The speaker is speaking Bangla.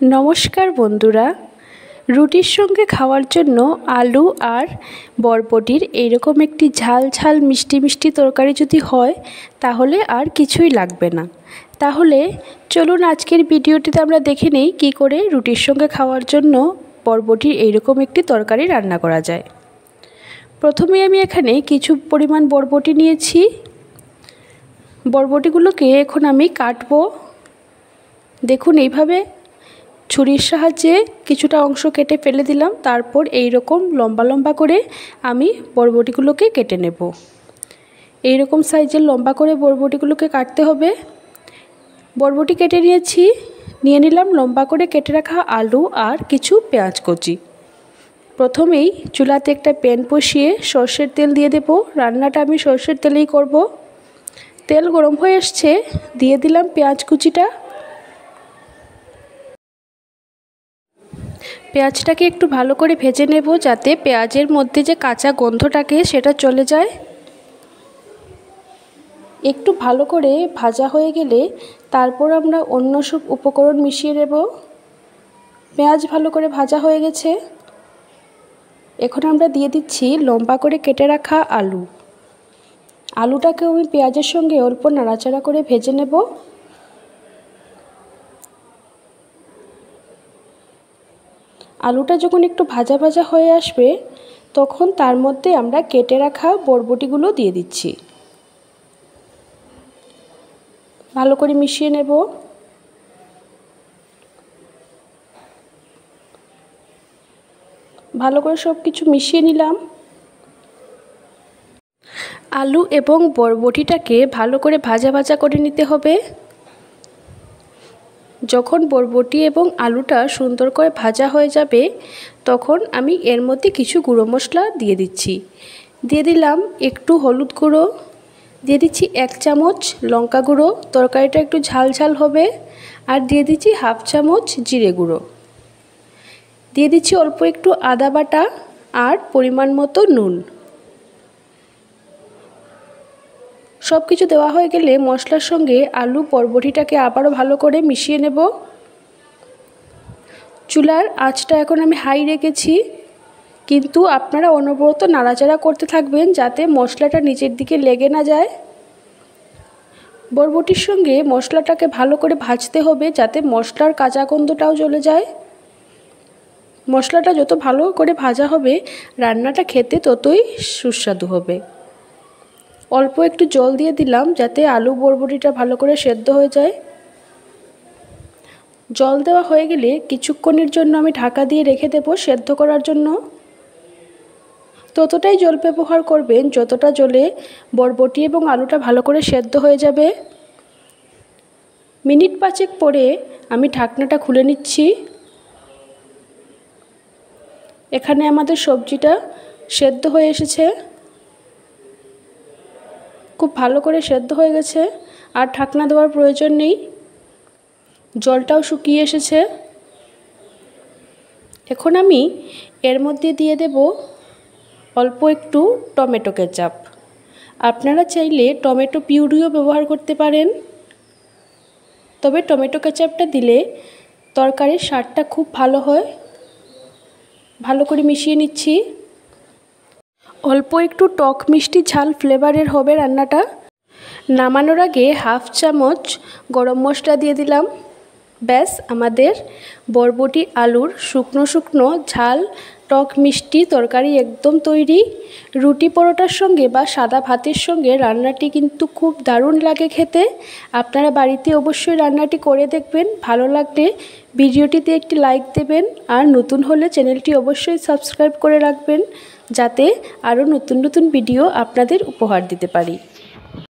নমস্কার বন্ধুরা, রুটির সঙ্গে খাওয়ার জন্য আলু আর বরবটির এইরকম একটি ঝাল ঝাল মিষ্টি মিষ্টি তরকারি যদি হয় তাহলে আর কিছুই লাগবে না। তাহলে চলুন আজকের ভিডিওটিতে আমরা দেখে নেই কী করে রুটির সঙ্গে খাওয়ার জন্য বরবটির এইরকম একটি তরকারি রান্না করা যায়। প্রথমে আমি এখানে কিছু পরিমাণ বরবটি নিয়েছি। বরবটিগুলোকে এখন আমি কাটবো। দেখুন এইভাবে ছুরির সাহায্যে কিছুটা অংশ কেটে ফেলে দিলাম, তারপর এই রকম লম্বা লম্বা করে আমি বরবটিগুলোকে কেটে নেব। এই রকম সাইজের লম্বা করে বরবটিগুলোকে কাটতে হবে। বরবটি কেটে নিয়ে নিলাম লম্বা করে কেটে রাখা আলু আর কিছু পেঁয়াজ কুচি। প্রথমেই চুলাতে একটা প্যান বসিয়ে সর্ষের তেল দিয়ে দেব। রান্নাটা আমি সর্ষের তেলেই করব। তেল গরম হয়ে আসছে, দিয়ে দিলাম পেঁয়াজ কুচিটা। পেঁয়াজটাকে একটু ভালো করে ভেজে নেব, যাতে পেঁয়াজের মধ্যে যে কাঁচা গন্ধটাকে সেটা চলে যায়। একটু ভালো করে ভাজা হয়ে গেলে তারপর আমরা অন্য সব উপকরণ মিশিয়ে নেব। পেঁয়াজ ভালো করে ভাজা হয়ে গেছে, এখন আমরা দিয়ে দিচ্ছি লম্বা করে কেটে রাখা আলু। আলুটাকে আমি পেঁয়াজের সঙ্গে অল্প নাড়াচাড়া করে ভেজে নেব। আলুটা যখন একটু ভাজা ভাজা হয়ে আসবে তখন তার মধ্যে আমরা কেটে রাখা বরবটিগুলো দিয়ে দিচ্ছি। ভালো করে মিশিয়ে নেব। ভালো করে সব কিছু মিশিয়ে নিলাম। আলু এবং বরবটিটাকে ভালো করে ভাজা ভাজা করে নিতে হবে। যখন বরবটি এবং আলুটা সুন্দর করে ভাজা হয়ে যাবে তখন আমি এর মধ্যে কিছু গুঁড়ো মশলা দিয়ে দিচ্ছি। দিয়ে দিলাম একটু হলুদ গুঁড়ো, দিয়ে দিচ্ছি 1 চামচ লঙ্কা গুঁড়ো, তরকারিটা একটু ঝাল ঝাল হবে। আর দিয়ে দিচ্ছি 1/2 চামচ জিরে গুঁড়ো। দিয়ে দিচ্ছি অল্প একটু আদা বাটা আর পরিমাণ মতো নুন। সব কিছু দেওয়া হয়ে গেলে মশলার সঙ্গে আলু বরবটিটাকে আবারও ভালো করে মিশিয়ে নেব। চুলার আঁচটা এখন আমি হাই রেখেছি, কিন্তু আপনারা অনবরত নাড়াচাড়া করতে থাকবেন যাতে মশলাটা নিচের দিকে লেগে না যায়। বরবটির সঙ্গে মশলাটাকে ভালো করে ভাজতে হবে যাতে মশলার কাঁচা গন্ধটাও চলে যায়। মশলাটা যত ভালো করে ভাজা হবে রান্নাটা খেতে ততই সুস্বাদু হবে। অল্প একটু জল দিয়ে দিলাম যাতে আলু বরবটিটা ভালো করে সেদ্ধ হয়ে যায়। জল দেওয়া হয়ে গেলে কিছুক্ষণের জন্য আমি ঢাকা দিয়ে রেখে দেব সেদ্ধ করার জন্য। ততটাই জল ব্যবহার করবেন যতটা জলে বরবটি এবং আলুটা ভালো করে সেদ্ধ হয়ে যাবে। মিনিট 5 পরে আমি ঢাকনাটা খুলে নিচ্ছি। এখানে আমাদের সবজিটা সেদ্ধ হয়ে এসেছে, খুব ভালো করে সেদ্ধ হয়ে গেছে। আর ঢাকনা দেওয়ার প্রয়োজন নেই, জলটাও শুকিয়ে এসেছে। এখন আমি এর মধ্যে দিয়ে দেব অল্প একটু টমেটো কেচাপ। আপনারা চাইলে টমেটো পিউরিও ব্যবহার করতে পারেন, তবে টমেটো কেচাপটা দিলে তরকারির স্বাদটা খুব ভালো হয়। ভালো করে মিশিয়ে নিচ্ছি। অল্প একটু টক মিষ্টি ঝাল ফ্লেভারের হবে রান্নাটা। নামানোর আগে 1/2 চামচ গরম মশলা দিয়ে দিলাম। ব্যাস, আমাদের বরবটি আলুর শুকনো শুকনো ঝাল টক মিষ্টি তরকারি একদম তৈরি। রুটি পরোটার সঙ্গে বা সাদা ভাতের সঙ্গে রান্নাটি কিন্তু খুব দারুণ লাগে খেতে। আপনারা বাড়িতে অবশ্যই রান্নাটি করে দেখবেন। ভালো লাগলে ভিডিওটিতে একটি লাইক দেবেন, আর নতুন হলে চ্যানেলটি অবশ্যই সাবস্ক্রাইব করে রাখবেন যাতে আরও নতুন নতুন ভিডিও আপনাদের উপহার দিতে পারি।